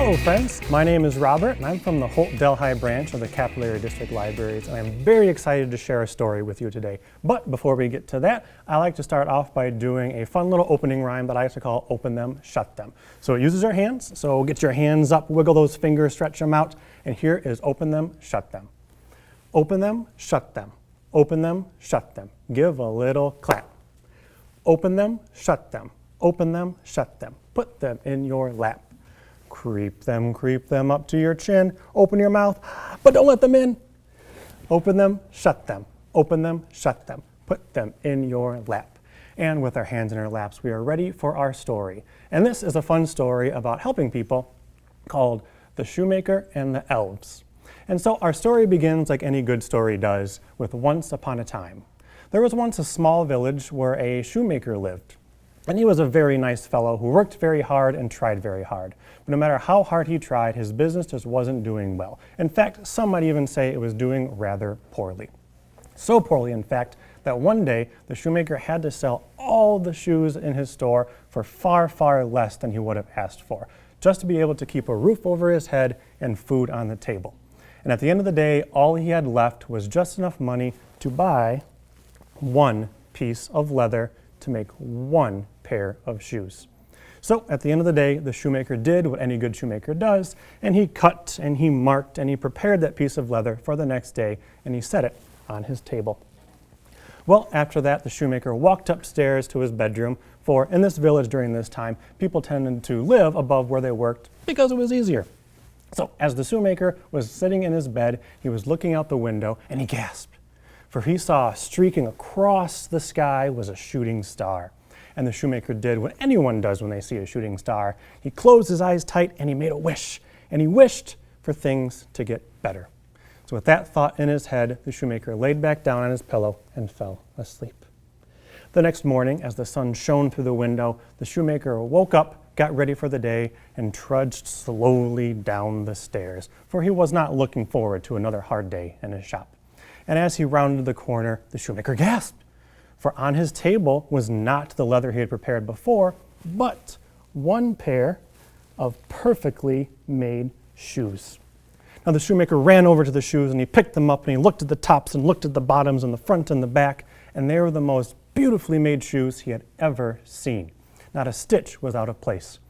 Hello friends, my name is Robert and I'm from the Holt-Delhi branch of the Capillary District Libraries, and I'm very excited to share a story with you today. But before we get to that, I like to start off by doing a fun little opening rhyme that I like to call Open Them, Shut Them. So it uses your hands, so get your hands up, wiggle those fingers, stretch them out, and here is Open Them, Shut Them. Open them, shut them. Open them, shut them. Give a little clap. Open them, shut them. Open them, shut them. Put them in your lap. Creep them up to your chin. Open your mouth, but don't let them in. Open them, shut them. Open them, shut them. Put them in your lap. And with our hands in our laps, we are ready for our story. And this is a fun story about helping people called The Shoemaker and the Elves. And so our story begins like any good story does, with once upon a time. There was once a small village where a shoemaker lived. And he was a very nice fellow who worked very hard and tried very hard. But no matter how hard he tried, his business just wasn't doing well. In fact, some might even say it was doing rather poorly. So poorly, in fact, that one day the shoemaker had to sell all the shoes in his store for far, far less than he would have asked for, just to be able to keep a roof over his head and food on the table. And at the end of the day, all he had left was just enough money to buy one piece of leather to make one pair of shoes. So at the end of the day, the shoemaker did what any good shoemaker does, and he cut and he marked and he prepared that piece of leather for the next day, and he set it on his table. Well, after that, the shoemaker walked upstairs to his bedroom, for in this village during this time, people tended to live above where they worked because it was easier. So as the shoemaker was sitting in his bed, he was looking out the window and he gasped, for he saw streaking across the sky was a shooting star. And the shoemaker did what anyone does when they see a shooting star. He closed his eyes tight and he made a wish, and he wished for things to get better. So with that thought in his head, the shoemaker laid back down on his pillow and fell asleep. The next morning, as the sun shone through the window, the shoemaker woke up, got ready for the day, and trudged slowly down the stairs, for he was not looking forward to another hard day in his shop. And as he rounded the corner, the shoemaker gasped, for on his table was not the leather he had prepared before, but one pair of perfectly made shoes. Now the shoemaker ran over to the shoes and he picked them up and he looked at the tops and looked at the bottoms and the front and the back, and they were the most beautifully made shoes he had ever seen. Not a stitch was out of place.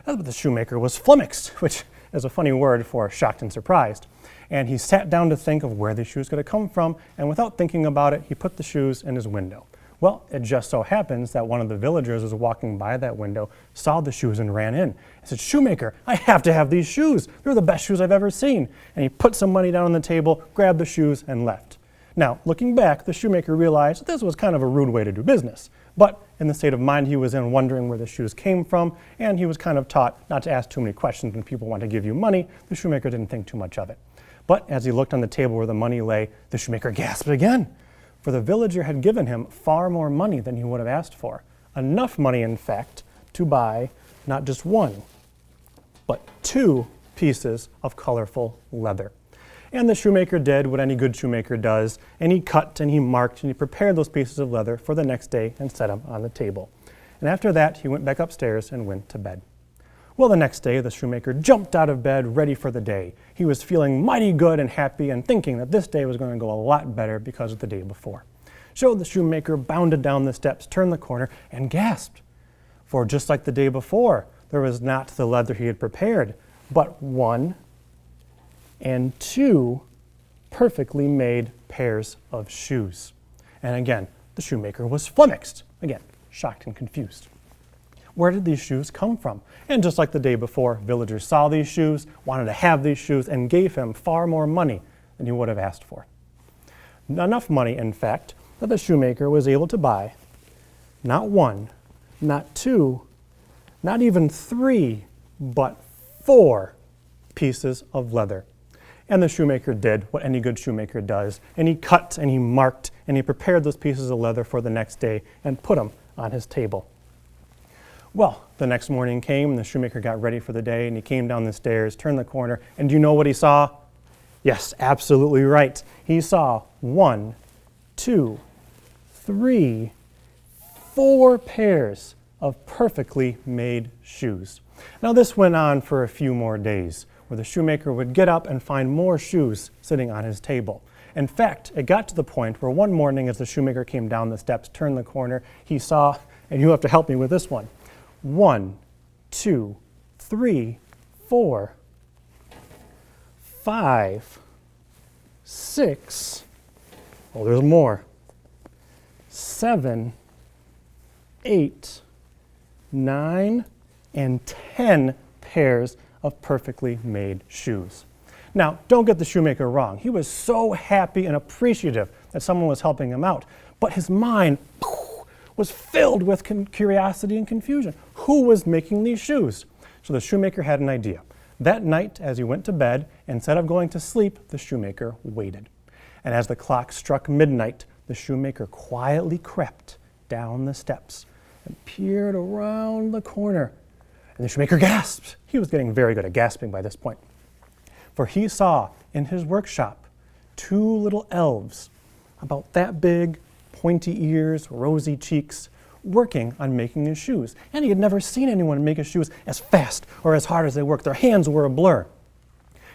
But the shoemaker was flummoxed, which is a funny word for shocked and surprised. And he sat down to think of where these shoes could have come from, and without thinking about it, he put the shoes in his window. Well, it just so happens that one of the villagers was walking by that window, saw the shoes and ran in. He said, "Shoemaker, I have to have these shoes. They're the best shoes I've ever seen." And he put some money down on the table, grabbed the shoes, and left. Now, looking back, the shoemaker realized that this was kind of a rude way to do business. But in the state of mind he was in, wondering where the shoes came from, and he was kind of taught not to ask too many questions when people want to give you money, the shoemaker didn't think too much of it. But as he looked on the table where the money lay, the shoemaker gasped again, for the villager had given him far more money than he would have asked for. Enough money, in fact, to buy not just one, but two pieces of colorful leather. And the shoemaker did what any good shoemaker does, and he cut and he marked and he prepared those pieces of leather for the next day and set them on the table. And after that, he went back upstairs and went to bed. Well, the next day, the shoemaker jumped out of bed ready for the day. He was feeling mighty good and happy and thinking that this day was going to go a lot better because of the day before. So the shoemaker bounded down the steps, turned the corner, and gasped. For just like the day before, there was not the leather he had prepared, but one and two perfectly made pairs of shoes. And again, the shoemaker was flummoxed. Again, shocked and confused. Where did these shoes come from? And just like the day before, villagers saw these shoes, wanted to have these shoes, and gave him far more money than he would have asked for. Enough money, in fact, that the shoemaker was able to buy not one, not two, not even three, but four pieces of leather. And the shoemaker did what any good shoemaker does, and he cut and he marked and he prepared those pieces of leather for the next day and put them on his table. Well, the next morning came and the shoemaker got ready for the day and he came down the stairs, turned the corner, and do you know what he saw? Yes, absolutely right. He saw 1, 2, 3, 4 pairs of perfectly made shoes. Now this went on for a few more days, where the shoemaker would get up and find more shoes sitting on his table. In fact, it got to the point where one morning as the shoemaker came down the steps, turned the corner, he saw, and you have to help me with this one, 1, 2, 3, 4, 5, 6, oh, there's more, 7, 8, 9, and 10 pairs of perfectly made shoes. Now, don't get the shoemaker wrong. He was so happy and appreciative that someone was helping him out, but his mind was filled with curiosity and confusion. Who was making these shoes? So the shoemaker had an idea. That night, as he went to bed, instead of going to sleep, the shoemaker waited. And as the clock struck midnight, the shoemaker quietly crept down the steps and peered around the corner. And the shoemaker gasped. He was getting very good at gasping by this point. For he saw in his workshop 2 little elves, about that big, pointy ears, rosy cheeks, working on making his shoes. And he had never seen anyone make his shoes as fast or as hard as they worked. Their hands were a blur.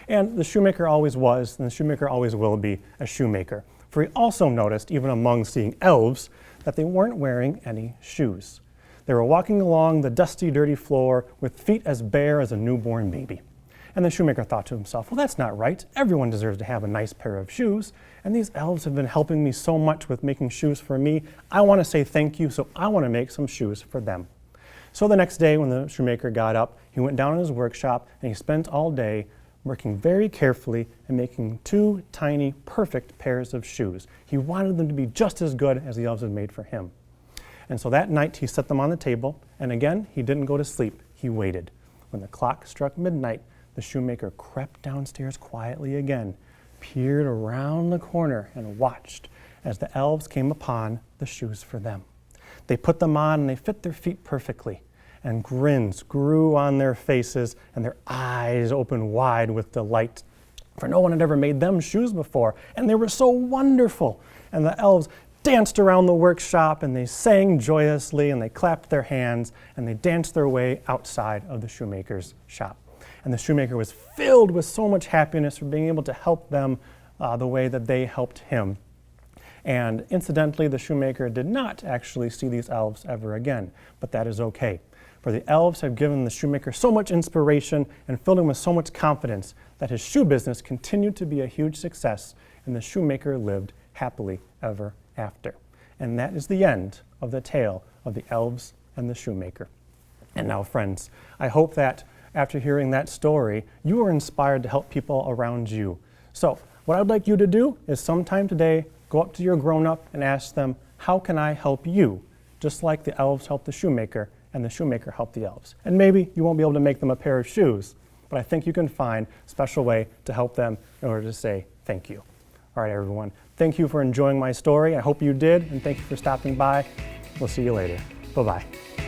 And the shoemaker always was, and the shoemaker always will be, a shoemaker. For he also noticed, even among seeing elves, that they weren't wearing any shoes. They were walking along the dusty, dirty floor with feet as bare as a newborn baby. And the shoemaker thought to himself, well, that's not right. Everyone deserves to have a nice pair of shoes. And these elves have been helping me so much with making shoes for me. I want to say thank you, so I want to make some shoes for them. So the next day when the shoemaker got up, he went down in his workshop and he spent all day working very carefully and making 2 tiny, perfect pairs of shoes. He wanted them to be just as good as the elves had made for him. And so that night he set them on the table, and again, he didn't go to sleep. He waited. When the clock struck midnight, the shoemaker crept downstairs quietly again, peered around the corner, and watched as the elves came upon the shoes for them. They put them on and they fit their feet perfectly, and grins grew on their faces and their eyes opened wide with delight, for no one had ever made them shoes before, and they were so wonderful. And the elves danced around the workshop and they sang joyously and they clapped their hands and they danced their way outside of the shoemaker's shop. And the shoemaker was filled with so much happiness for being able to help them the way that they helped him. And incidentally, the shoemaker did not actually see these elves ever again, but that is okay. For the elves have given the shoemaker so much inspiration and filled him with so much confidence that his shoe business continued to be a huge success, and the shoemaker lived happily ever after. And that is the end of the tale of the elves and the shoemaker. And now, friends, I hope that after hearing that story, you are inspired to help people around you. So what I'd like you to do is sometime today, go up to your grown-up and ask them, how can I help you? Just like the elves helped the shoemaker and the shoemaker helped the elves. And maybe you won't be able to make them a pair of shoes, but I think you can find a special way to help them in order to say thank you. All right, everyone. Thank you for enjoying my story. I hope you did, and thank you for stopping by. We'll see you later. Bye-bye.